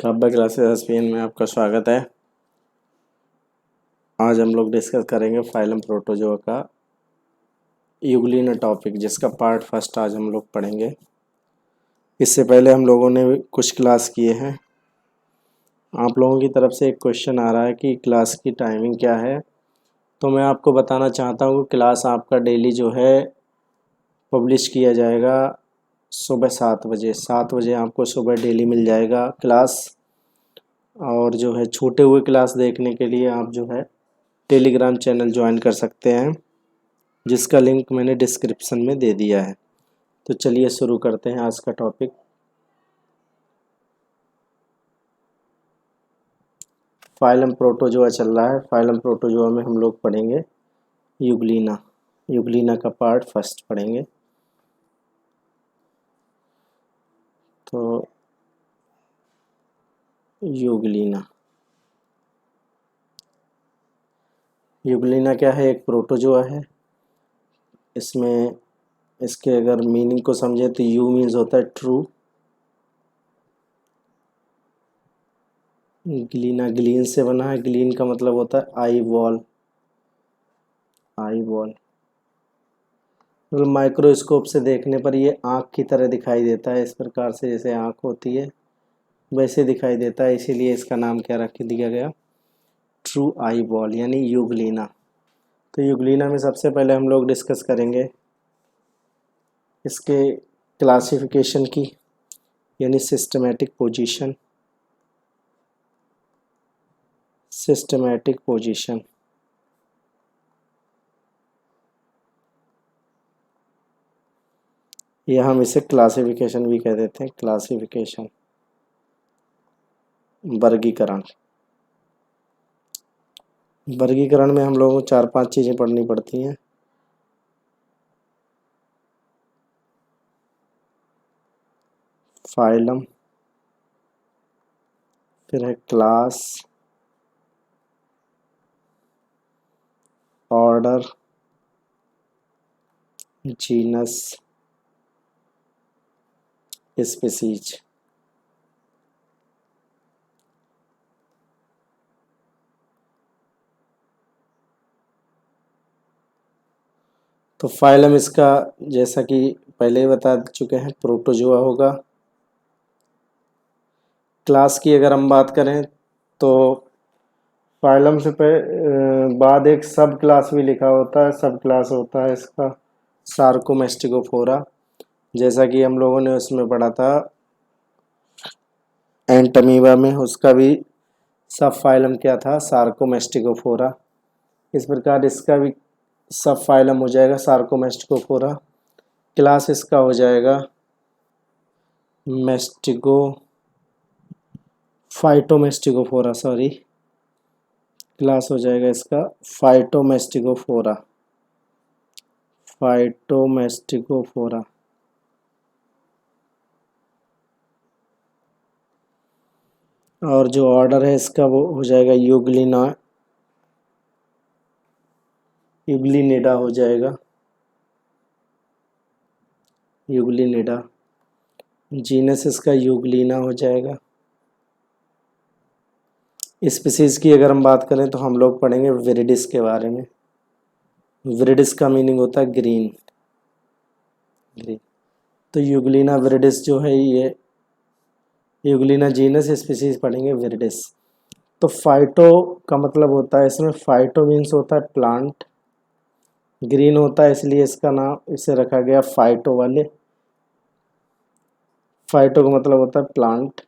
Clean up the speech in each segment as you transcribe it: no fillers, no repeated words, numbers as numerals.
Kavya classes ESPN में आपका स्वागत है। आज हम लोग डिस्कस करेंगे फाइलम प्रोटोजोआ का यूग्लिना टॉपिक, जिसका पार्ट फर्स्ट आज हम लोग पढ़ेंगे। इससे पहले हम लोगों ने कुछ क्लास किए हैं। आप लोगों की तरफ से एक क्वेश्चन आ रहा है कि क्लास की टाइमिंग क्या है, तो मैं आपको बताना चाहता हूँ कि क्लास आपका डेली जो है पब्लिश किया जाएगा सुबह 7 बजे आपको सुबह डेली मिल जाएगा क्लास। और जो है छूटे हुए क्लास देखने के लिए आप जो है टेलीग्राम चैनल ज्वाइन कर सकते हैं, जिसका लिंक मैंने डिस्क्रिप्शन में दे दिया है। तो चलिए शुरू करते हैं आज का टॉपिक। फाइलम प्रोटोजोआ चल रहा है। फाइलम प्रोटोजोआ में हम लोग पढ़ेंगे यूग्लिना का पार्ट फर्स्ट पढ़ेंगे। तो यूग्लिना क्या है? एक प्रोटोजोआ है। इसमें इसके अगर मीनिंग को समझे तो यू मीन्स होता है ट्रू, ग्लीना ग्लीन से बना है। ग्लीन का मतलब होता है आई वॉल। मतलब माइक्रोस्कोप से देखने पर ये आँख की तरह दिखाई देता है। इस प्रकार से जैसे आँख होती है वैसे दिखाई देता है, इसीलिए इसका नाम क्या रख दिया गया? ट्रू आई बॉल, यानी यूग्लिना। तो यूग्लिना में सबसे पहले हम लोग डिस्कस करेंगे इसके क्लासिफिकेशन की, यानी सिस्टमैटिक पोजीशन। या हम इसे क्लासिफिकेशन भी कह देते हैं। क्लासिफिकेशन, वर्गीकरण में हम लोगों को 4-5 चीज़ें पढ़नी पड़ती हैं। फाइलम, फिर है क्लास, ऑर्डर, जीनस, स्पीसीज। तो फाइलम इसका, जैसा कि पहले ही बता चुके हैं, प्रोटोजोआ होगा। क्लास की अगर हम बात करें तो फाइलम से बाद एक सब क्लास भी लिखा होता है। सब क्लास होता है इसका सार्कोमेस्टिकोफोरा, जैसा कि हम लोगों ने उसमें पढ़ा था एंटमीबा में। उसका भी सब फाइलम क्या था? सार्कोमेस्टिकोफोरा। इस प्रकार इसका भी सब फाइलम हो जाएगा सार्कोमेस्टिकोफोरा। क्लास इसका हो जाएगा फाइटोमेस्टिकोफोरा, क्लास हो जाएगा इसका फाइटोमेस्टिकोफोरा। और जो ऑर्डर है इसका वो हो जाएगा यूग्लिनिडा हो जाएगा, यूग्लिनिडा। जीनस इसका यूग्लिना हो जाएगा। स्पीसीज की अगर हम बात करें तो हम लोग पढ़ेंगे विरिडिस के बारे में। विरिडिस का मीनिंग होता है ग्रीन। तो यूग्लिना विरिडिस जो है ये यूग्लिना जीनस, स्पीसीज पढ़ेंगे विरिडिस। तो फाइटो का मतलब होता है, इसमें फाइटो मीन्स होता है प्लांट। ग्रीन होता है इसलिए इसका नाम इसे रखा गया फाइटो वाले। फाइटो का मतलब होता है प्लांट।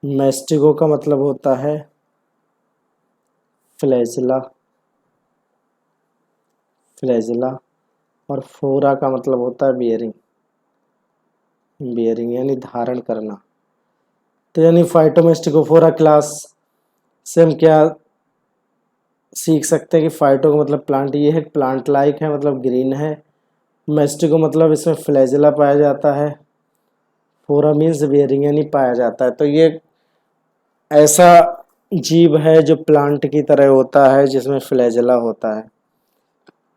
मेस्टिको का मतलब होता है फ्लैजिला। और फोरा का मतलब होता है बियरिंग यानी धारण करना। तो यानी फाइटोमेस्टिकोफोरा क्लास से हम क्या सीख सकते हैं कि फाइटो का मतलब प्लांट, ये है प्लांट लाइक है, मतलब ग्रीन है। मेस्टिको मतलब इसमें फ्लैजिला पाया जाता है। फोरा मीन्स बियरिंग यानी पाया जाता है। तो ये ऐसा जीव है जो प्लांट की तरह होता है, जिसमें फ्लैजिला होता है।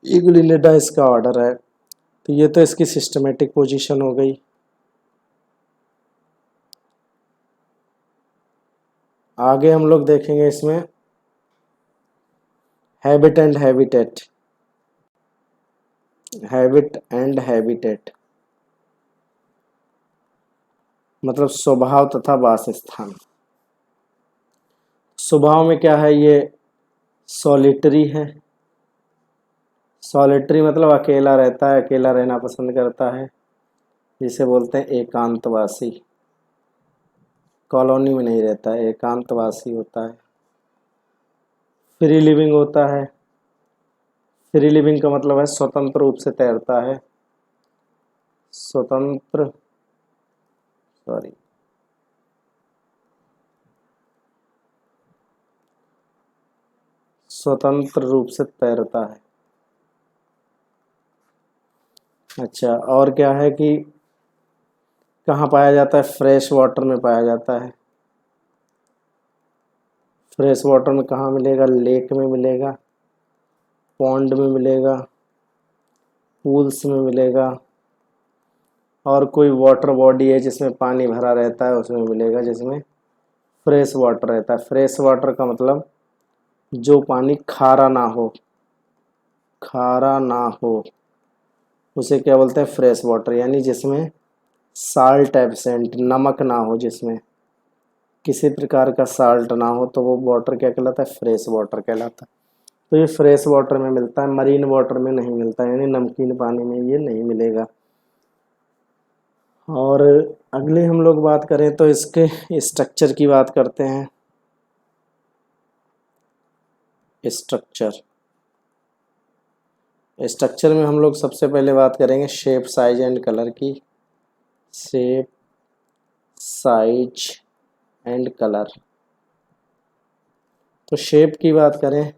इग्यूलिनेटा इसका ऑर्डर है। तो ये तो इसकी सिस्टमेटिक पोजीशन हो गई। आगे हम लोग देखेंगे इसमें habit and habitat. Habit and habitat मतलब स्वभाव तथा वासस्थान। स्वभाव में क्या है, ये सॉलिटरी है। सॉलिटरी मतलब अकेला रहता है, अकेला रहना पसंद करता है, जिसे बोलते हैं एकांतवासी। कॉलोनी में नहीं रहता है, एकांतवासी होता है। फ्री लिविंग होता है। फ्री लिविंग का मतलब है स्वतंत्र रूप से तैरता है। स्वतंत्र रूप से तैरता है। अच्छा, और क्या है कि कहाँ पाया जाता है? फ्रेश वाटर में पाया जाता है। फ्रेश वाटर में कहाँ मिलेगा? लेक में मिलेगा, पॉन्ड में मिलेगा, पूल्स में मिलेगा, और कोई वाटर बॉडी है जिसमें पानी भरा रहता है उसमें मिलेगा, जिसमें फ्रेश वाटर रहता है। फ्रेश वाटर का मतलब जो पानी खारा ना हो, खारा ना हो उसे क्या बोलते हैं? Fresh water. यानी जिसमें साल्ट एब्सेंट, नमक ना हो, जिसमें किसी प्रकार का साल्ट ना हो, तो वो वाटर क्या कहलाता है? फ्रेश वाटर कहलाता है। तो ये फ्रेश वाटर में मिलता है, मरीन वाटर में नहीं मिलता, यानी नमकीन पानी में ये नहीं मिलेगा। और अगले हम लोग बात करें तो इसके स्ट्रक्चर की बात करते हैं। स्ट्रक्चर में हम लोग सबसे पहले बात करेंगे शेप, साइज एंड कलर की। Shape, size and colour. तो शेप की बात करें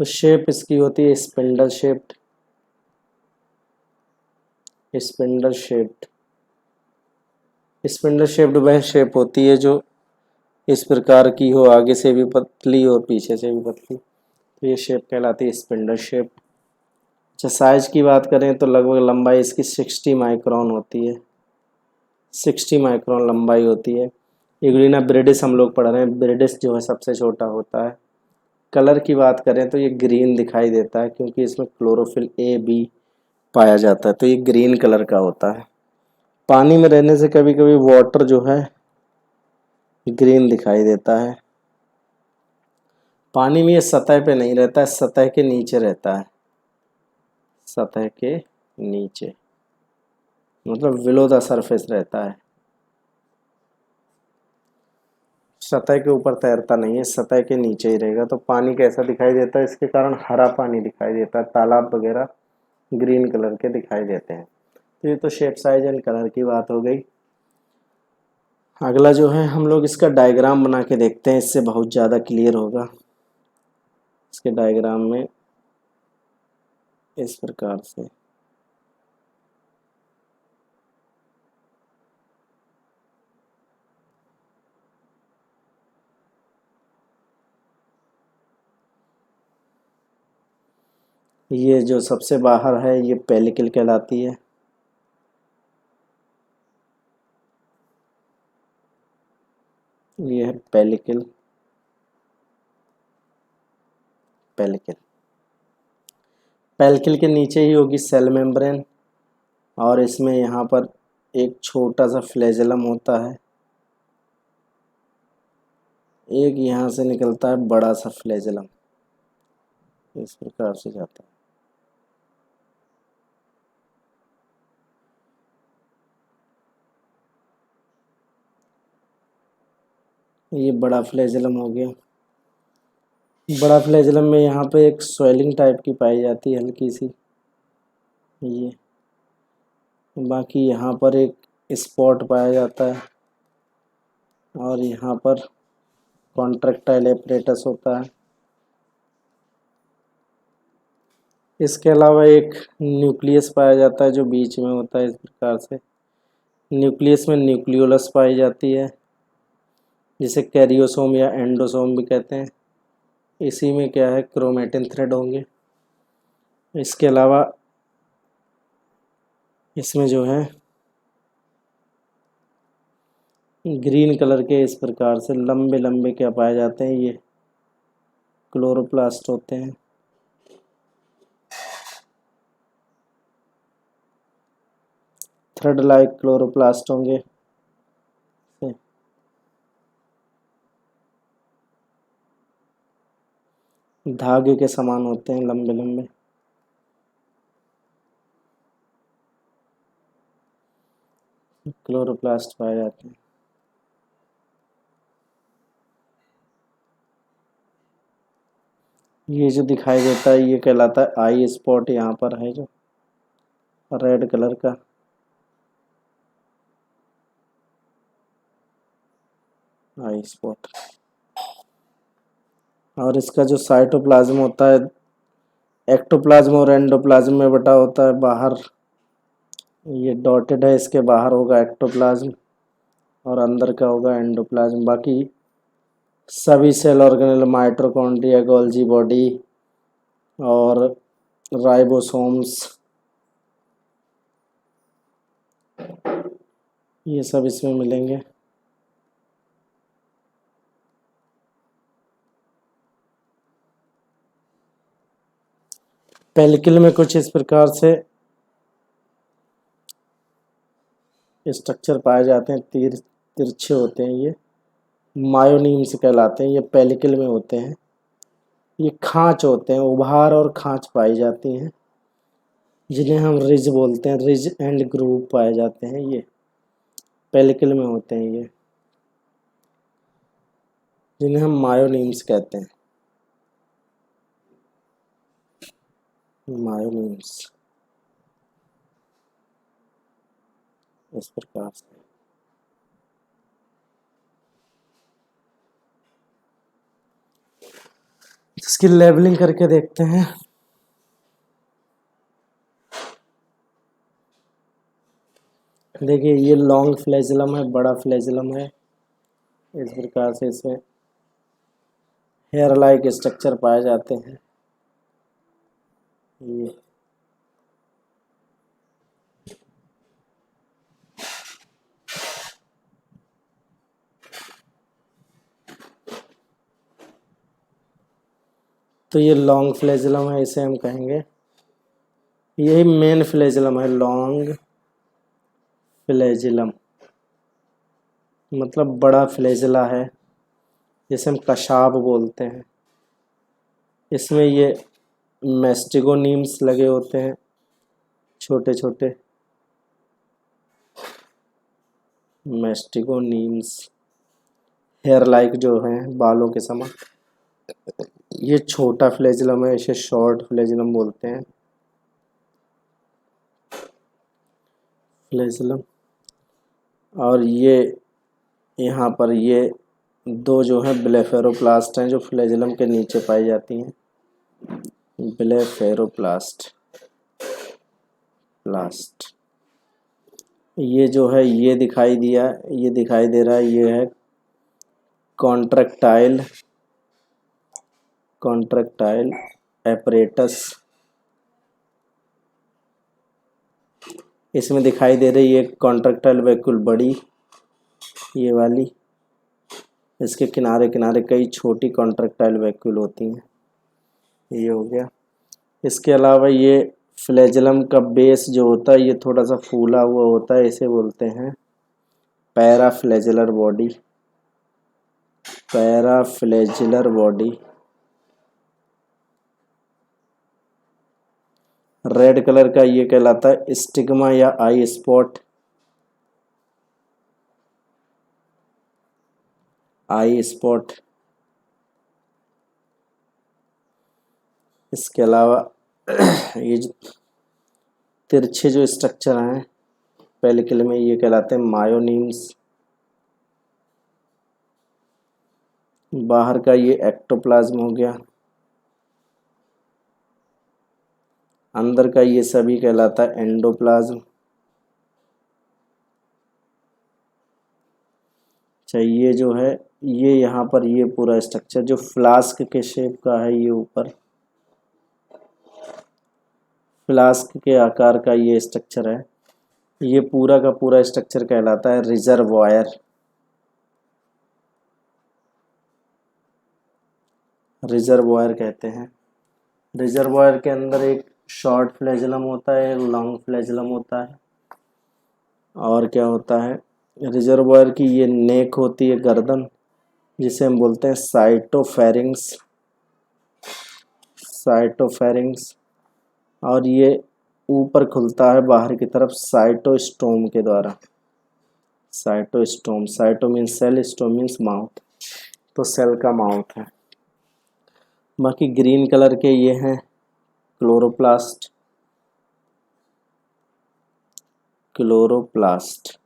तो शेप इसकी होती है spindle shaped. Spindle shaped spindle shaped वह शेप होती है जो इस प्रकार की हो, आगे से भी पतली और पीछे से भी पतली, तो ये शेप कहलाती है स्पिंडल शेप। अच्छा, साइज की बात करें तो लगभग लंबाई इसकी 60 माइक्रोन होती है। 60 माइक्रोन लंबाई होती है। इग्लिना ब्रिडिस हम लोग पढ़ रहे हैं, ब्रिडिस जो है सबसे छोटा होता है। कलर की बात करें तो ये ग्रीन दिखाई देता है क्योंकि इसमें क्लोरोफिल ए बी पाया जाता है, तो ये ग्रीन कलर का होता है। पानी में रहने से कभी कभी वाटर जो है ग्रीन दिखाई देता है। पानी में ये सतह पे नहीं रहता है, सतह के नीचे रहता है। सतह के नीचे मतलब बिलो द सरफेस रहता है। सतह के ऊपर तैरता नहीं है, सतह के नीचे ही रहेगा। तो पानी कैसा दिखाई देता है? इसके कारण हरा पानी दिखाई देता है, तालाब वगैरह ग्रीन कलर के दिखाई देते हैं। तो ये तो शेप, साइज एंड कलर की बात हो गई। अगला जो है हम लोग इसका डायग्राम बना के देखते हैं, इससे बहुत ज़्यादा क्लियर होगा। इसके डायग्राम में इस प्रकार से ये जो सबसे बाहर है ये पेलिकल कहलाती है। ये है पेलिकल। पेलिकल पेलिकल के नीचे ही होगी सेल मेम्ब्रेन, और इसमें यहाँ पर एक छोटा सा फ्लैजेलम होता है। एक यहाँ से निकलता है बड़ा सा फ्लैजेलम, इस प्रकार से जाता है। ये बड़ा फ्लैजेलम हो गया। बड़ा फ्लैजेलम में यहाँ पे एक स्वेलिंग टाइप की पाई जाती है, हल्की सी। ये बाकी यहाँ पर एक स्पॉट पाया जाता है, और यहाँ पर कॉन्ट्रैक्टाइल एपरेटस होता है। इसके अलावा एक न्यूक्लियस पाया जाता है जो बीच में होता है, इस प्रकार से। न्यूक्लियस में न्यूक्लियोलस पाई जाती है, जिसे कैरियोसोम या एंडोसोम भी कहते हैं। इसी में क्या है, क्रोमेटिन थ्रेड होंगे। इसके अलावा इसमें जो है ग्रीन कलर के इस प्रकार से लंबे लंबे क्या पाए जाते हैं, ये क्लोरोप्लास्ट होते हैं। थ्रेड लाइक क्लोरोप्लास्ट होंगे। धागे के समान होते हैं, लंबे लंबे। क्लोरोप्लास्ट पाए जाते हैं। ये जो दिखाई देता है ये कहलाता है आई स्पॉट। यहाँ पर है जो रेड कलर का, आई स्पॉट। और इसका जो साइटोप्लाज्म होता है, एक्टोप्लाज्म और एंडोप्लाज्म में बटा होता है। बाहर ये डॉटेड है, इसके बाहर होगा एक्टोप्लाज्म और अंदर का होगा एंडोप्लाज्म। बाकी सभी cell organelle, mitochondria, Golgi body और राइबोसोम्स, ये सब इसमें मिलेंगे। पेलिकल में कुछ इस प्रकार से स्ट्रक्चर पाए जाते हैं, तिरछे होते हैं। ये मायोनीम्स कहलाते हैं। ये पेलिकल में होते हैं। ये खांच होते हैं, उभार और खांच पाई जाती हैं, जिन्हें हम रिज बोलते हैं। रिज एंड ग्रूव पाए जाते हैं, ये पेलिकल में होते हैं, ये जिन्हें हम मायोनीम्स कहते हैं। मायोनीम्स इस प्रकार से। इसकी लेबलिंग करके देखते हैं। देखिए ये लॉन्ग फ्लैजिलम है, बड़ा फ्लैजिलम है। इस प्रकार से इसमें हेयर लाइक स्ट्रक्चर पाए जाते हैं। ये तो ये लॉन्ग फ्लैजिलम है, इसे हम कहेंगे, यही मेन फ्लैजिलम है। लॉन्ग फ्लैजिलम मतलब बड़ा फ्लैजिला है, जिसे हम कशाब बोलते हैं। इसमें ये मेस्टिगोनीम्स लगे होते हैं, छोटे छोटे मेस्टिगोनीम्स, हेयर लाइक जो हैं, बालों के समान। ये छोटा फ्लैजिलम है, इसे शॉर्ट फ्लैजिलम बोलते हैं। फ्लैजिलम। और ये यहाँ पर ये दो जो हैं ब्लेफेरोप्लास्ट हैं, जो फ्लैजिलम के नीचे पाई जाती हैं। ब्लेफेरोप्लास्ट प्लास्ट। ये जो है ये दिखाई दिया, ये दिखाई दे रहा है, ये है कॉन्ट्रैक्टाइल एपरेटस। इसमें दिखाई दे रही है कॉन्ट्रैक्टाइल वैक्यूल बड़ी, ये वाली। इसके किनारे किनारे कई छोटी कॉन्ट्रैक्टाइल वैक्यूल होती हैं। ये हो गया। इसके अलावा ये फ्लैजिलम का बेस जो होता है ये थोड़ा सा फूला हुआ होता है, इसे बोलते हैं पैराफ्लैजिलर बॉडी। पैराफ्लैजिलर बॉडी। रेड कलर का ये कहलाता है स्टिग्मा या आई स्पॉट। आई स्पॉट। इसके अलावा ये जो तिरछे जो स्ट्रक्चर हैं पेलिकल में, ये कहलाते हैं मायोनीम्स। बाहर का ये एक्टोप्लाज्म हो गया, अंदर का ये सभी कहलाता है एंडोप्लाज्म। अच्छा ये जो है ये यहाँ पर ये पूरा स्ट्रक्चर जो फ्लास्क के शेप का है, ये ऊपर फ्लास्क के आकार का ये स्ट्रक्चर है। ये पूरा का पूरा स्ट्रक्चर कहलाता है रिजर्वायर। रिजर्वायर कहते हैं। रिजर्वायर के अंदर एक शॉर्ट फ्लैजुलम होता है, एक लॉन्ग फ्लैजुलम होता है। और क्या होता है, रिजर्वायर की ये नेक होती है, गर्दन, जिसे हम बोलते हैं साइटोफेरिंग्स। साइटोफेरिंग्स। और ये ऊपर खुलता है बाहर की तरफ साइटोस्टोम के द्वारा। Cytostome, cyto means cell, स्टोम means mouth, तो सेल का माउथ है। बाकी ग्रीन कलर के ये हैं क्लोरोप्लास्ट। क्लोरोप्लास्ट,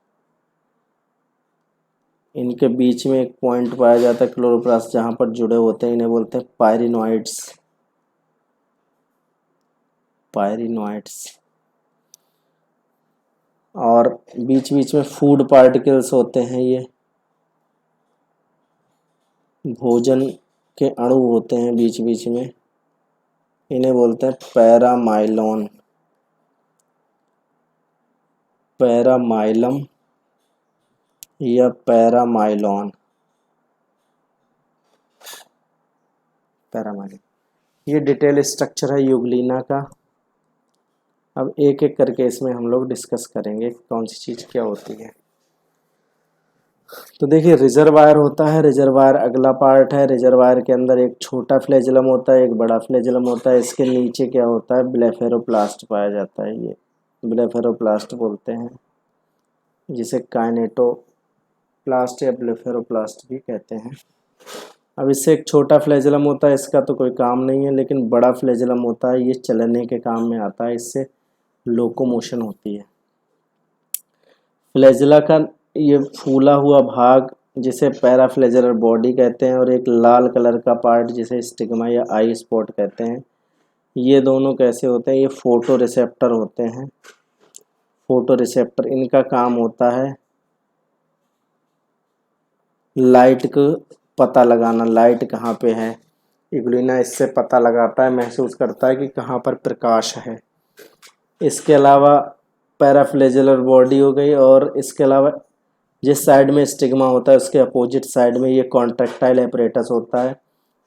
इनके बीच में एक पॉइंट पाया जाता है क्लोरोप्लास्ट, जहाँ पर जुड़े होते हैं, इन्हें बोलते हैं पायरिनॉइड्स। पायरिनॉइड्स। और बीच बीच में फूड पार्टिकल्स होते हैं, ये भोजन के अणु होते हैं बीच बीच में, इन्हें बोलते हैं पैरामाइलॉन। पैरामाइलम या पैरामाइलॉन। पैरामाइलम, ये डिटेल स्ट्रक्चर है यूग्लिना का। अब एक एक करके इसमें हम लोग डिस्कस करेंगे कौन सी चीज़ क्या होती है। तो देखिए, रिजर्वायर होता है। रिजर्वायर अगला पार्ट है। रिजर्वायर के अंदर एक छोटा फ्लैजुलम होता है, एक बड़ा फ्लैजुलम होता है। इसके नीचे क्या होता है, ब्लेफेरोप्लास्ट पाया जाता है। ये ब्लेफेरोप्लास्ट बोलते हैं, जिसे काइनेटोप्लास्ट या ब्लेफेरोप्लास्ट भी कहते हैं। अब इससे एक छोटा फ्लैजुलम होता है, इसका तो कोई काम नहीं है, लेकिन बड़ा फ्लैजुलम होता है, ये चलने के काम में आता है, इससे लोकोमोशन होती है। फ्लैजुला का ये फूला हुआ भाग जिसे पैराफ्लैजुलर बॉडी कहते हैं, और एक लाल कलर का पार्ट जिसे स्टिग्मा या आई स्पॉट कहते हैं। ये दोनों कैसे होते हैं, ये फोटो रिसेप्टर होते हैं। फोटो रिसेप्टर, इनका काम होता है लाइट को पता लगाना, लाइट कहाँ पे है। इग्लिना इससे पता लगाता है, महसूस करता है कि कहाँ पर प्रकाश है। इसके अलावा पैराफ्लैजुलर बॉडी हो गई, और इसके अलावा जिस साइड में स्टिग्मा होता है उसके अपोजिट साइड में ये कॉन्ट्रैक्टाइल एपरेटस होता है,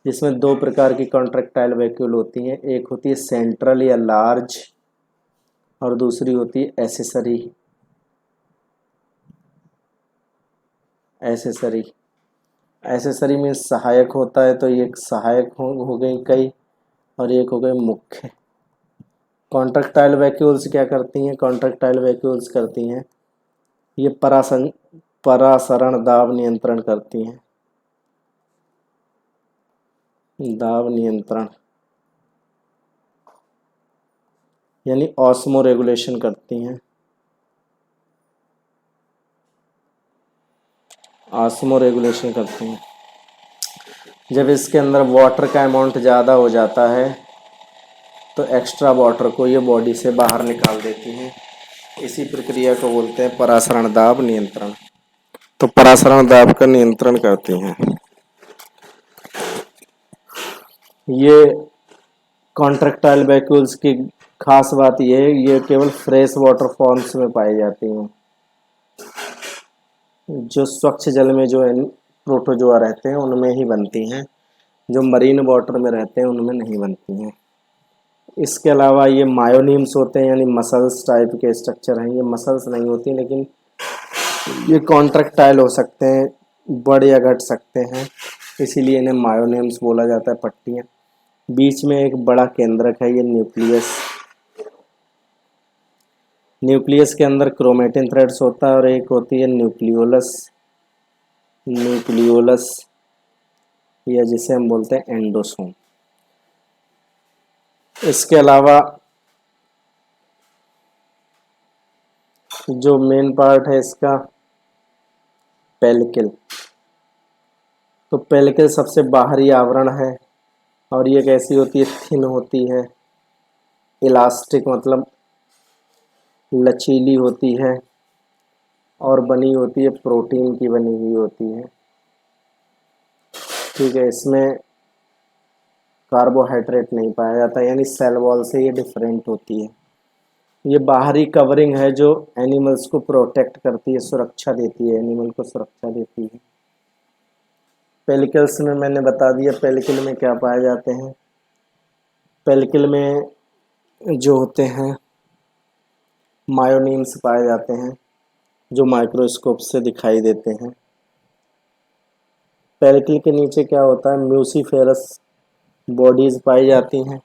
जिसमें दो प्रकार की कॉन्ट्रैक्टाइल वैक्यूल होती हैं। एक होती है सेंट्रल या लार्ज, और दूसरी होती है एसेसरी। एसेसरी, एसेसरी मीन्स सहायक होता है, तो ये एक सहायक हो गई कई, और एक हो गई मुख्य। कॉन्ट्रैक्टाइल वैक्यूल्स क्या करती हैं, कॉन्ट्रैक्टाइल वैक्यूल्स करती हैं, ये परासरण दाब नियंत्रण करती हैं। दाब नियंत्रण यानी ऑस्मो रेगुलेशन करती हैं। ऑस्मो रेगुलेशन करती हैं। जब इसके अंदर वाटर का अमाउंट ज़्यादा हो जाता है तो एक्स्ट्रा वाटर को ये बॉडी से बाहर निकाल देती हैं। इसी प्रक्रिया को बोलते हैं परासरण दाब नियंत्रण। तो परासरण दाब का नियंत्रण करती हैं। ये कॉन्ट्रैक्टाइल वैक्यूल्स की खास बात यह है, ये केवल फ्रेश वाटर फॉर्म्स में पाई जाती हैं। जो स्वच्छ जल में जो प्रोटोजोआ रहते हैं उनमें ही बनती हैं, जो मरीन वाटर में रहते हैं उनमें नहीं बनती हैं। इसके अलावा ये मायोनीम्स होते हैं, यानी मसल्स टाइप के स्ट्रक्चर हैं। ये मसल्स नहीं होती, लेकिन ये कॉन्ट्रैक्टाइल हो सकते हैं, बढ़ या घट सकते हैं, इसीलिए इन्हें मायोनीम्स बोला जाता है, पट्टियाँ। बीच में एक बड़ा केंद्रक है, ये न्यूक्लियस। न्यूक्लियस के अंदर क्रोमेटिन थ्रेड्स होता है, और एक होती है न्यूक्लियोलस। न्यूक्लियोलस, या जिसे हम बोलते हैं एंडोसोम। इसके अलावा जो मेन पार्ट है इसका, पेलिकल। तो पेलिकल सबसे बाहरी आवरण है, और ये कैसी होती है, थिन होती है, इलास्टिक मतलब लचीली होती है, और बनी होती है प्रोटीन की बनी हुई होती है। ठीक है, इसमें कार्बोहाइड्रेट नहीं पाया जाता, यानी सेल वॉल से ये डिफरेंट होती है। ये बाहरी कवरिंग है जो एनिमल्स को प्रोटेक्ट करती है, सुरक्षा देती है, एनिमल को सुरक्षा देती है। पेलिकल्स में मैंने बता दिया पेलिकल में क्या पाए जाते हैं। पेलिकल में जो होते हैं मायोनीम्स पाए जाते हैं जो माइक्रोस्कोप से दिखाई देते हैं। पेलिकल के नीचे क्या होता है, म्यूसीफेरस बॉडीज पाई जाती हैं।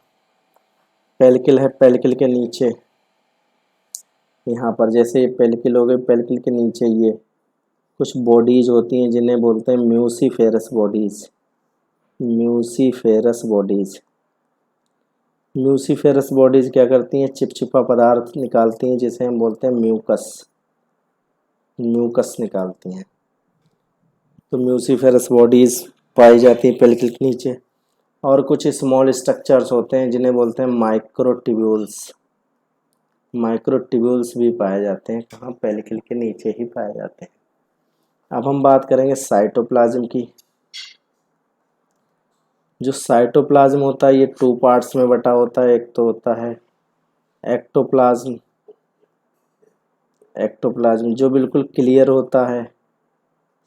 पेलिकल है, पेलिकल के नीचे यहाँ पर जैसे ये पेलिकल हो गई, पेलिकल के नीचे ये कुछ बॉडीज होती हैं जिन्हें बोलते हैं म्यूसीफेरस बॉडीज। म्यूसीफेरस बॉडीज म्यूसीफेरस बॉडीज क्या करती हैं, चिपचिपा पदार्थ निकालती हैं जिसे हम बोलते हैं म्यूकस। म्यूकस निकालती हैं। तो म्यूसीफेरस बॉडीज पाई जाती हैं पेलिकल के नीचे। और कुछ स्मॉल स्ट्रक्चर्स होते हैं जिन्हें बोलते हैं माइक्रोट्यूब्यूल्स। माइक्रोट्यूब्यूल्स भी पाए जाते हैं कहाँ, पेलिकल के नीचे ही पाए जाते हैं। अब हम बात करेंगे साइटोप्लाज्म की। जो साइटोप्लाज्म होता है ये 2 पार्ट्स में बटा होता है। एक तो होता है एक्टोप्लाज्म, एक्टोप्लाज्म जो बिल्कुल क्लियर होता है,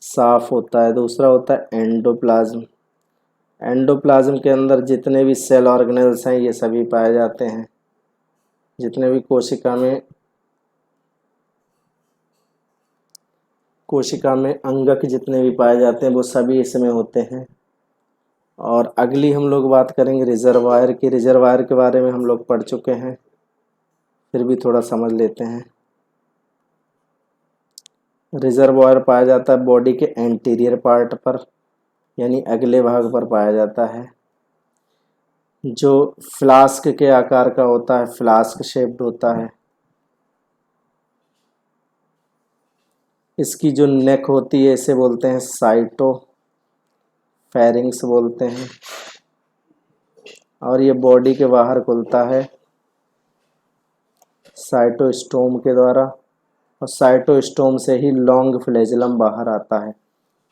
साफ होता है। दूसरा होता है एंडोप्लाज्म। एंडोप्लाज्म के अंदर जितने भी सेल ऑर्गेनेल्स हैं ये सभी पाए जाते हैं। जितने भी कोशिका में अंगक जितने भी पाए जाते हैं वो सभी इसमें होते हैं। और अगली हम लोग बात करेंगे रिजर्वायर की। रिजर्वायर के बारे में हम लोग पढ़ चुके हैं, फिर भी थोड़ा समझ लेते हैं। रिजर्वायर पाया जाता है बॉडी के एंटीरियर पार्ट पर, यानी अगले भाग पर पाया जाता है, जो फ्लास्क के आकार का होता है, फ्लास्क शेप्ड होता है। इसकी जो नेक होती है इसे बोलते हैं साइटो फेरिंग्स बोलते हैं। और ये बॉडी के बाहर खुलता है साइटोस्टोम के द्वारा, और साइटोस्टोम से ही लॉन्ग फ्लैजेलम बाहर आता है।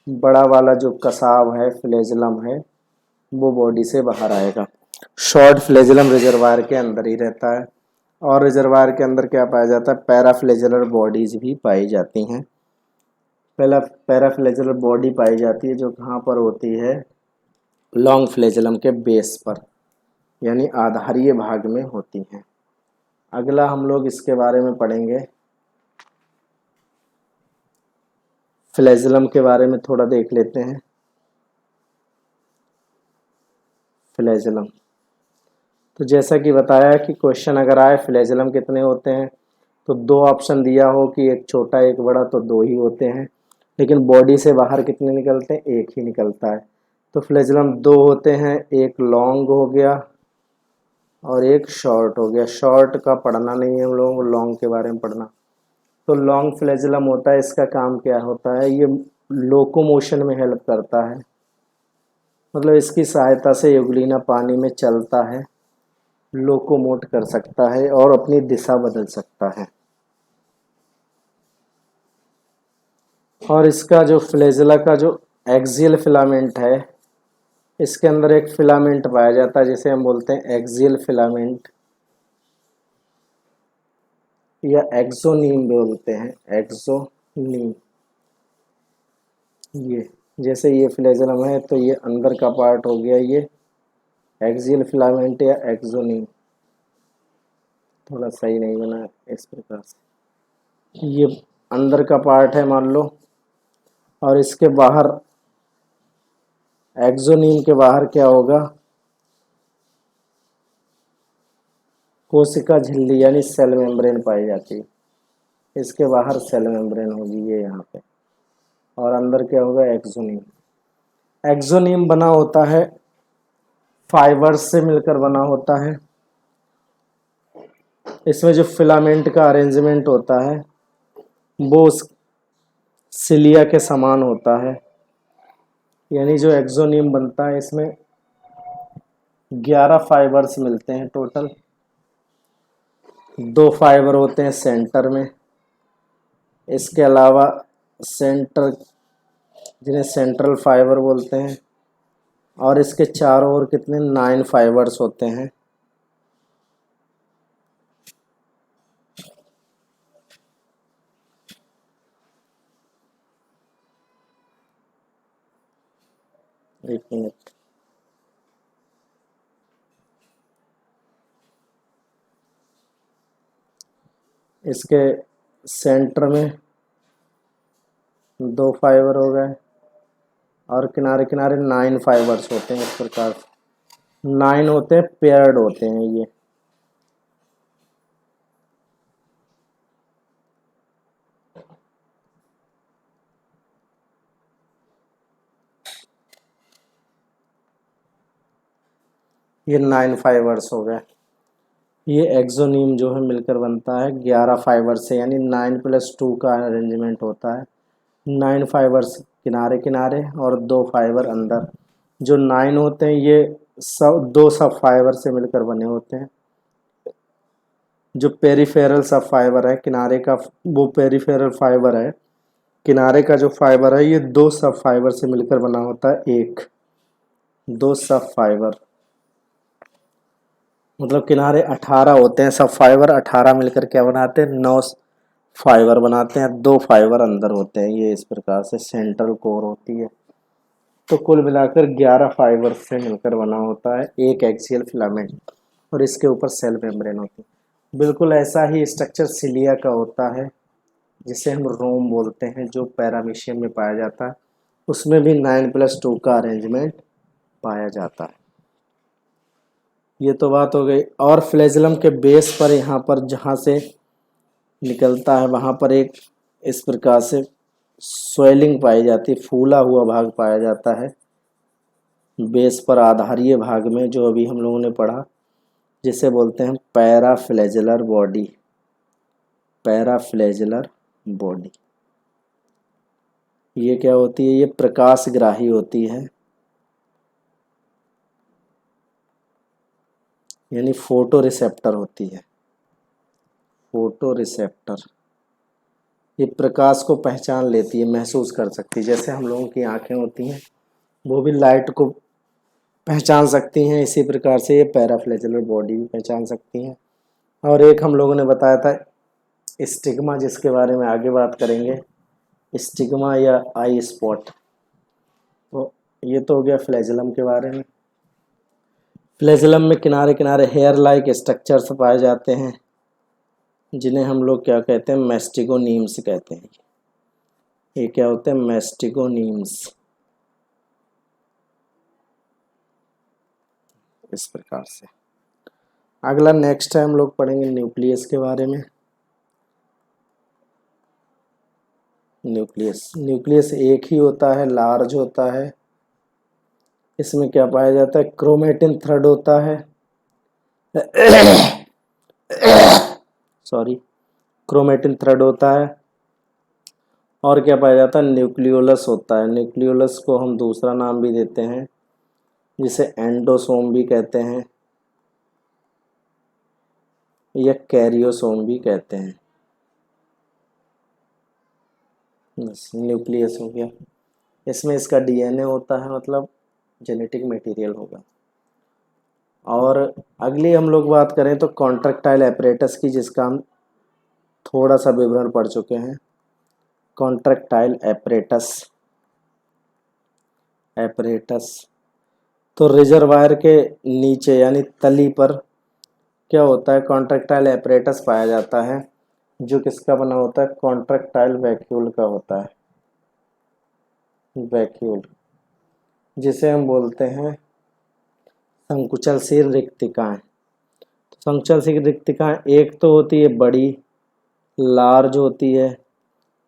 बड़ा वाला जो कसाव है, फ्लैजेलम है, वो बॉडी से बाहर आएगा। शॉर्ट फ्लैजेलम रिजर्वायर के अंदर ही रहता है। और रिजर्वायर के अंदर क्या पाया जाता है, पैराफ्लैजेलर बॉडीज भी पाई जाती हैं। पहला पैराफ्लैजेलर बॉडी पाई जाती है जो कहाँ पर होती है, लॉन्ग फ्लैजेलम के बेस पर, यानी आधारीय भाग में होती हैं। अगला हम लोग इसके बारे में पढ़ेंगे, फ्लैजेलम के बारे में थोड़ा देख लेते हैं। फ्लैजेलम तो जैसा कि बताया कि क्वेश्चन अगर आए फ्लैजेलम कितने होते हैं तो 2 ऑप्शन दिया हो कि एक छोटा एक बड़ा, तो 2 ही होते हैं। लेकिन बॉडी से बाहर कितने निकलते हैं, एक ही निकलता है। तो फ्लैजेलम 2 होते हैं, एक लॉन्ग हो गया और एक शॉर्ट हो गया। शॉर्ट का पढ़ना नहीं है हम लोगों को, लॉन्ग के बारे में पढ़ना। तो लॉन्ग फ्लैजेलम होता है, इसका काम क्या होता है, ये लोकोमोशन में हेल्प करता है। मतलब इसकी सहायता से यूग्लिना पानी में चलता है, लोकोमोट कर सकता है और अपनी दिशा बदल सकता है। और इसका जो फ्लैजेला का जो एक्सियल फिलामेंट है, इसके अंदर एक फिलामेंट पाया जाता है जिसे हम बोलते हैं एक्सियल फिलामेंट या एक्सोनीम बोलते हैं। एक्सोनीम, ये जैसे ये फ्लैजेलम है तो ये अंदर का पार्ट हो गया ये एक्सियल फिलामेंट या एक्सोनीम। थोड़ा सही नहीं बना इस प्रकार से, ये अंदर का पार्ट है मान लो, और इसके बाहर एक्सोनीम के बाहर क्या होगा, कोशिका झिल्ली यानी सेल मेम्ब्रेन पाई जाती है। इसके बाहर सेल मेम्ब्रेन होगी ये यहाँ पे, और अंदर क्या होगा, एक्सोनीम। एक्सोनीम बना होता है फाइबर्स से मिलकर बना होता है। इसमें जो फिलामेंट का अरेंजमेंट होता है वो सिलिया के समान होता है। यानी जो एक्सोनीम बनता है इसमें 11 फाइबर्स मिलते हैं टोटल। 2 फाइबर होते हैं सेंटर में, इसके अलावा सेंटर जिन्हें सेंट्रल फाइबर बोलते हैं, और इसके चारों ओर कितने 9 फाइबर्स होते हैं। एक मिनट। इसके सेंटर में 2 फाइबर हो गए और किनारे किनारे 9 फाइबर्स होते हैं इस प्रकार से। 9 होते हैं, पेयर्ड होते हैं ये 9 फाइबर्स हो गए। ये एक्सोनीम जो है मिलकर बनता है 11 फाइबर से, यानी 9+2 का अरेंजमेंट होता है। 9 फाइबर्स किनारे किनारे और 2 फाइबर अंदर। जो 9 होते हैं ये सब 2 सब फाइबर से मिलकर बने होते हैं। जो पेरिफेरल सब फाइबर है किनारे का, वो पेरिफेरल फाइबर है। किनारे का जो फाइबर है ये 2 सब फाइबर से मिलकर बना होता है। 2 सब फाइबर मतलब किनारे 18 होते हैं, सब फाइबर 18 मिलकर क्या बनाते हैं, 9 फाइबर बनाते हैं। 2 फाइबर अंदर होते हैं। ये इस प्रकार से सेंट्रल कोर होती है। तो कुल मिलाकर 11 फाइबर से मिलकर बना होता है एक एक्सियल फिलामेंट, और इसके ऊपर सेल मेम्ब्रेन होती है। बिल्कुल ऐसा ही स्ट्रक्चर सिलिया का होता है, जिसे हम रोम बोलते हैं, जो पैरामीशियम में पाया जाता है। उसमें भी 9+2 का अरेंजमेंट पाया जाता है। ये तो बात हो गई। और फ्लैजेलम के बेस पर यहाँ पर जहाँ से निकलता है वहाँ पर एक इस प्रकार से स्वेलिंग पाई जाती है, फूला हुआ भाग पाया जाता है बेस पर, आधारीय भाग में, जो अभी हम लोगों ने पढ़ा, जिसे बोलते हैं पैराफ्लैजेलर बॉडी। पैराफ्लैजेलर बॉडी ये क्या होती है, ये प्रकाशग्राही होती है, यानी फोटो रिसेप्टर होती है। फोटो रिसेप्टर ये प्रकाश को पहचान लेती है, महसूस कर सकती है। जैसे हम लोगों की आंखें होती हैं वो भी लाइट को पहचान सकती हैं, इसी प्रकार से ये पैराफ्लैजेलर बॉडी भी पहचान सकती हैं। और एक हम लोगों ने बताया था स्टिग्मा, जिसके बारे में आगे बात करेंगे, स्टिग्मा या आई स्पॉट। तो ये तो हो गया फ्लैजेलम के बारे में। फ्लैजेलम में किनारे किनारे हेयर लाइक स्ट्रक्चर्स पाए जाते हैं, जिन्हें हम लोग क्या कहते हैं, मैस्टिगोनीम्स कहते हैं। ये क्या होते हैं, मैस्टिगोनीम्स, इस प्रकार से। अगला नेक्स्ट है हम लोग पढ़ेंगे न्यूक्लियस के बारे में। न्यूक्लियस एक ही होता है, लार्ज होता है। इसमें क्या पाया जाता है, क्रोमेटिन थ्रेड होता है सॉरी, क्रोमेटिन थ्रेड होता है। और क्या पाया जाता है, न्यूक्लियोलस होता है। न्यूक्लियोलस को हम दूसरा नाम भी देते हैं, जिसे एंडोसोम भी कहते हैं या कैरियोसोम भी कहते हैं। न्यूक्लियस हो गया। इसमें इसका डीएनए होता है, मतलब जेनेटिक मटेरियल होगा। और अगली हम लोग बात करें तो कॉन्ट्रैक्टाइल एपरेटस की, जिसका हम थोड़ा सा विवरण पढ़ चुके हैं। कॉन्ट्रैक्टाइल एपरेटस तो रिजर्वायर के नीचे यानी तली पर क्या होता है, कॉन्ट्रैक्टाइल एपरेटस पाया जाता है, जो किसका बना होता है, कॉन्ट्रैक्टाइल वैक्यूल का होता है। वैक्यूल जिसे हम बोलते हैं संकुचनशील रिक्तिकाएं। तो संकुचनशील रिक्तिकाएं एक तो होती है बड़ी, लार्ज होती है,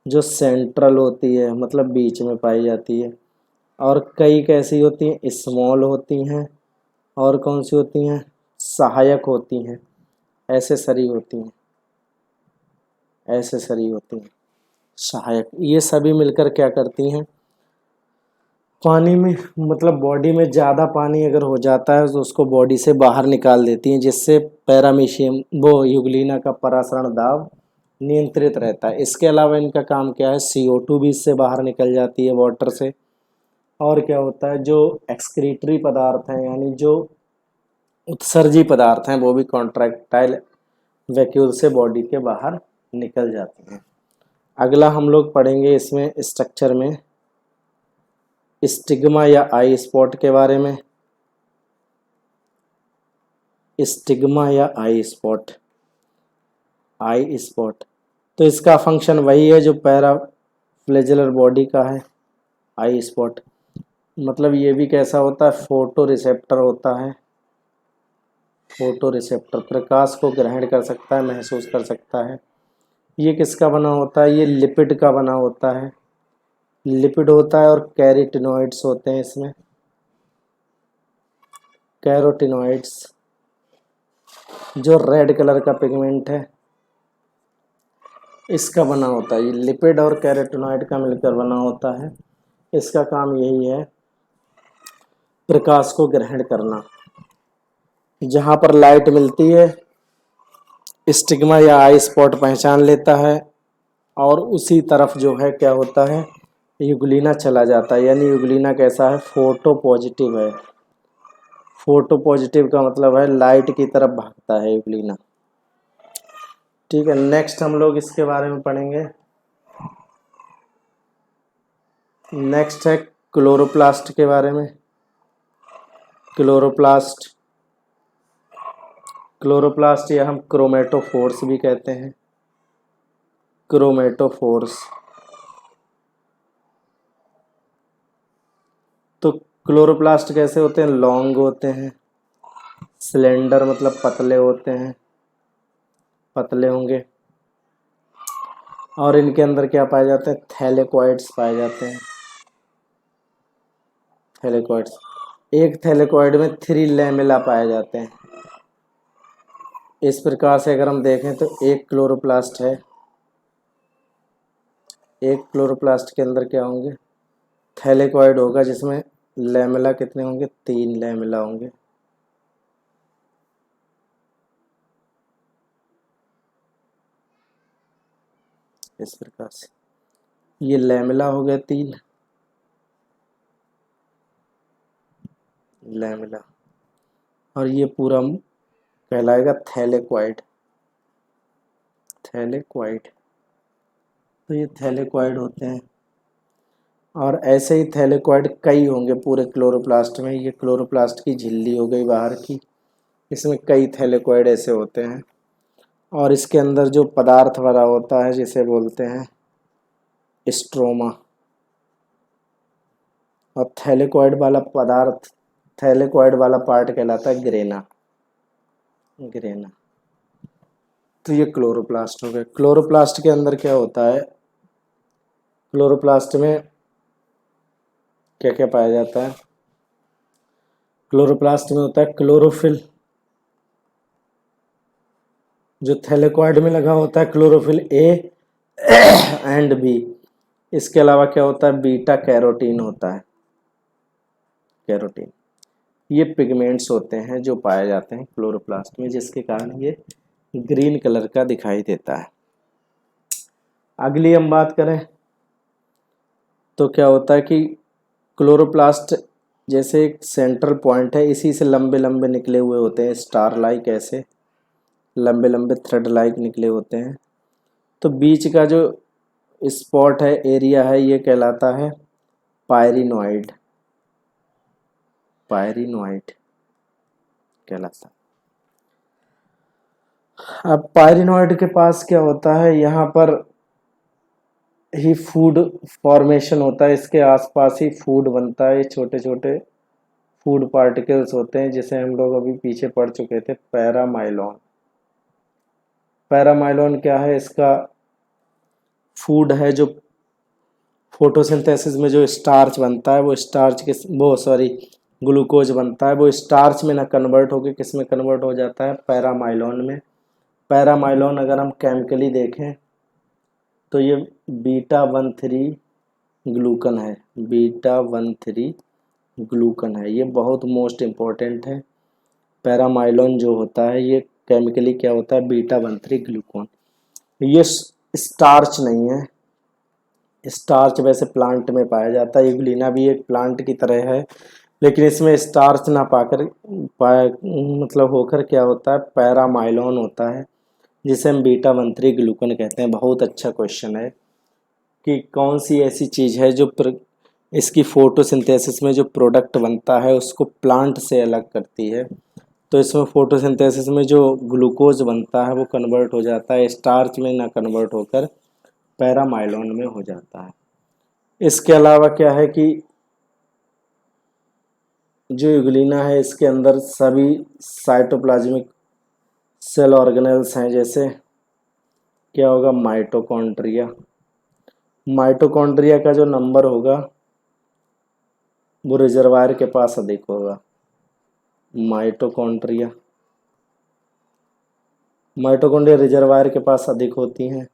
जो सेंट्रल होती है, मतलब बीच में पाई जाती है। और कई कैसी होती हैं, स्मॉल होती हैं। और कौन सी होती हैं, सहायक होती हैं, एसेसरी होती हैं। एसेसरी होती हैं, सहायक। ये सभी मिलकर क्या करती हैं, पानी में, मतलब बॉडी में ज़्यादा पानी अगर हो जाता है तो उसको बॉडी से बाहर निकाल देती हैं, जिससे पैरामीशियम वो यूग्लिना का परासरण दाब नियंत्रित रहता है। इसके अलावा इनका काम क्या है, CO2 भी इससे बाहर निकल जाती है वाटर से। और क्या होता है, जो एक्सक्रीटरी पदार्थ हैं, यानी जो उत्सर्जी पदार्थ हैं, वो भी कॉन्ट्रैक्टाइल वैक्यूल से बॉडी के बाहर निकल जाते हैं। अगला हम लोग पढ़ेंगे इसमें स्ट्रक्चर में स्टिग्मा या आई स्पॉट के बारे में। स्टिग्मा या आई स्पॉट, आई स्पॉट तो इसका फंक्शन वही है जो पैराफ्लैजेलर बॉडी का है। आई स्पॉट मतलब ये भी कैसा होता है, फोटो रिसेप्टर होता है। फोटो रिसेप्टर प्रकाश को ग्रहण कर सकता है, महसूस कर सकता है। ये किसका बना होता है, ये लिपिड का बना होता है। लिपिड होता है और कैरोटिनॉइड्स होते हैं इसमें, कैरोटिनॉइड्स जो रेड कलर का पिगमेंट है इसका बना होता है। ये लिपिड और कैरोटिनॉइड का मिलकर बना होता है। इसका काम यही है प्रकाश को ग्रहण करना। जहाँ पर लाइट मिलती है स्टिग्मा या आई स्पॉट पहचान लेता है और उसी तरफ जो है क्या होता है, यूग्लिना चला जाता है। यानी यूग्लिना कैसा है, फोटो पॉजिटिव है। फोटो पॉजिटिव का मतलब है लाइट की तरफ भागता है यूग्लिना। ठीक है, नेक्स्ट हम लोग इसके बारे में पढ़ेंगे। नेक्स्ट है क्लोरोप्लास्ट के बारे में। क्लोरोप्लास्ट, क्लोरोप्लास्ट या हम क्रोमेटोफोर्स भी कहते हैं, क्रोमेटोफोर्स। तो क्लोरोप्लास्ट कैसे होते हैं, लॉन्ग होते हैं, सिलेंडर मतलब पतले होते हैं, पतले होंगे। और इनके अंदर क्या पाए जाते हैं, थैलेकॉइड्स पाए जाते हैं। थैलेकॉइड्स, एक थैलेकॉइड में 3 लैमेला पाए जाते हैं। इस प्रकार से अगर हम देखें तो एक क्लोरोप्लास्ट है, एक क्लोरोप्लास्ट के अंदर क्या होंगे, थैलेकॉइड होगा जिसमें लैमेला कितने होंगे, 3 लैमेला होंगे। इस प्रकार से ये लैमेला हो गया 3 लैमेला, और ये पूरा कहलाएगा थैलेकॉइड। थैलेकॉइड, तो ये थैलेकॉइड होते हैं। और ऐसे ही थैलेकॉइड कई होंगे पूरे क्लोरोप्लास्ट में। ये क्लोरोप्लास्ट की झिल्ली हो गई बाहर की, इसमें कई थैलेकॉइड ऐसे होते हैं। और इसके अंदर जो पदार्थ भरा होता है जिसे बोलते हैं स्ट्रोमा। और थैलेकॉइड वाला पदार्थ, थैलेकॉइड वाला पार्ट कहलाता है ग्रेना। ग्रेना, तो ये क्लोरोप्लास्ट हो गए। क्लोरोप्लास्ट के अंदर क्या होता है, क्लोरोप्लास्ट में क्या क्या पाया जाता है, क्लोरोप्लास्ट में होता है क्लोरोफिल, जो थैलेकॉइड में लगा होता है क्लोरोफिल ए एंड बी। इसके अलावा क्या होता है, बीटा कैरोटीन होता है, कैरोटीन। ये पिगमेंट्स होते हैं जो पाए जाते हैं क्लोरोप्लास्ट में, जिसके कारण ये ग्रीन कलर का दिखाई देता है। अगली हम बात करें तो क्या होता है कि क्लोरोप्लास्ट जैसे एक सेंट्रल पॉइंट है, इसी से लंबे लंबे निकले हुए होते हैं स्टार लाइक, ऐसे लंबे लंबे थ्रेड लाइक निकले होते हैं। तो बीच का जो स्पॉट है, एरिया है, ये कहलाता है पायरिनॉइड। पायरिनॉइड कहलाता है। अब पायरिनॉइड के पास क्या होता है, यहाँ पर ही फूड फॉर्मेशन होता है, इसके आसपास ही फूड बनता है। ये छोटे छोटे फूड पार्टिकल्स होते हैं जिसे हम लोग अभी पीछे पढ़ चुके थे, पैरामाइलॉन। पैरामाइलॉन क्या है, इसका फूड है जो फोटोसिंथेसिस में जो स्टार्च बनता है, वो स्टार्च के वो सॉरी ग्लूकोज बनता है, वो स्टार्च में ना कन्वर्ट होकर किस में कन्वर्ट हो जाता है, पैरामाइलॉन में। पैरामाइलॉन अगर हम केमिकली देखें तो ये बीटा 13 ग्लूकन है, बीटा 13 ग्लूकन है। ये बहुत मोस्ट इम्पोर्टेंट है। पैरामाइलॉन जो होता है ये केमिकली क्या होता है, बीटा 13 ग्लूकोन। ये स्टार्च नहीं है, स्टार्च वैसे प्लांट में पाया जाता है, यूग्लिना भी एक प्लांट की तरह है, लेकिन इसमें स्टार्च ना मतलब होकर क्या होता है, पैरामाइलॉन होता है, जिसे हम बीटा 13 ग्लूकोन कहते हैं। बहुत अच्छा क्वेश्चन है कि कौन सी ऐसी चीज़ है जो इसकी फोटोसिंथेसिस में जो प्रोडक्ट बनता है उसको प्लांट से अलग करती है। तो इसमें फोटोसिंथेसिस में जो ग्लूकोज बनता है वो कन्वर्ट हो जाता है स्टार्च में, ना कन्वर्ट होकर पैरामाइलोन में हो जाता है। इसके अलावा क्या है कि जो यूग्लिना है इसके अंदर सभी साइटोप्लाज्मिक सेल ऑर्गेनेल्स हैं, जैसे क्या होगा, माइटोकॉन्ड्रिया। माइटोकॉन्ड्रिया का जो नंबर होगा वो रिजर्वायर के पास अधिक होगा। माइटोकॉन्ड्रिया माइटोकॉन्ड्रिया रिजर्वायर के पास अधिक होती हैं।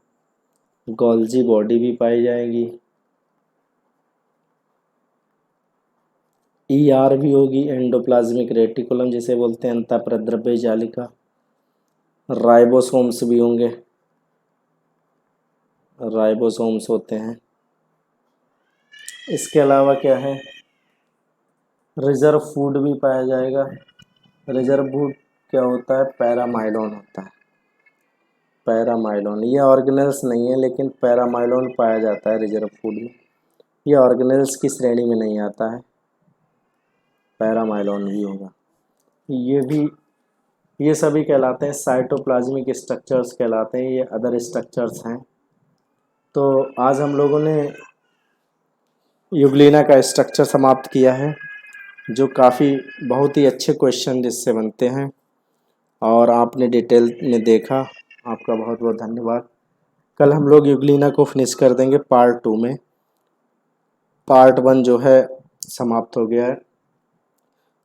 गोल्जी बॉडी भी पाई जाएगी। ईआर भी होगी, एंडोप्लाज्मिक रेटिकुलम जिसे बोलते हैं, अंतःप्रद्रव्य जालिका। राइबोसोम्स भी होंगे, राइबोसोम्स होते हैं। इसके अलावा क्या है, रिजर्व फूड भी पाया जाएगा। रिजर्व फूड क्या होता है, पैरामाइलोन होता है। पैरामाइलोन ये ऑर्गेनेल्स नहीं है, लेकिन पैरामाइलोन पाया जाता है रिजर्व फूड में। ये ऑर्गेनेल्स की श्रेणी में नहीं आता है, पैरामाइलोन भी होगा। ये सभी कहलाते हैं साइटोप्लाज्मिक स्ट्रक्चर्स कहलाते हैं, ये अदर स्ट्रक्चर्स हैं। तो आज हम लोगों ने यूग्लिना का स्ट्रक्चर समाप्त किया है, जो काफ़ी बहुत ही अच्छे क्वेश्चन जिससे बनते हैं और आपने डिटेल में देखा, आपका बहुत बहुत धन्यवाद। कल हम लोग यूग्लिना को फिनिश कर देंगे पार्ट 2 में। पार्ट 1 जो है समाप्त हो गया है।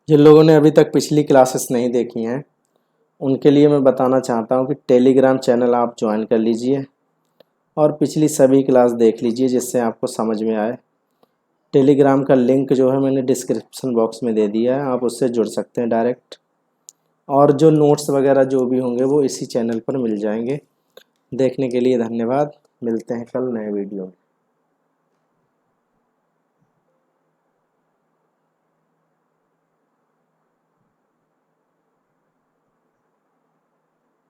जिन लोगों ने अभी तक पिछली क्लासेस नहीं देखी हैं उनके लिए मैं बताना चाहता हूं कि टेलीग्राम चैनल आप ज्वाइन कर लीजिए और पिछली सभी क्लास देख लीजिए जिससे आपको समझ में आए। टेलीग्राम का लिंक जो है मैंने डिस्क्रिप्शन बॉक्स में दे दिया है, आप उससे जुड़ सकते हैं डायरेक्ट। और जो नोट्स वगैरह जो भी होंगे वो इसी चैनल पर मिल जाएंगे। देखने के लिए धन्यवाद। मिलते हैं कल नए वीडियो में।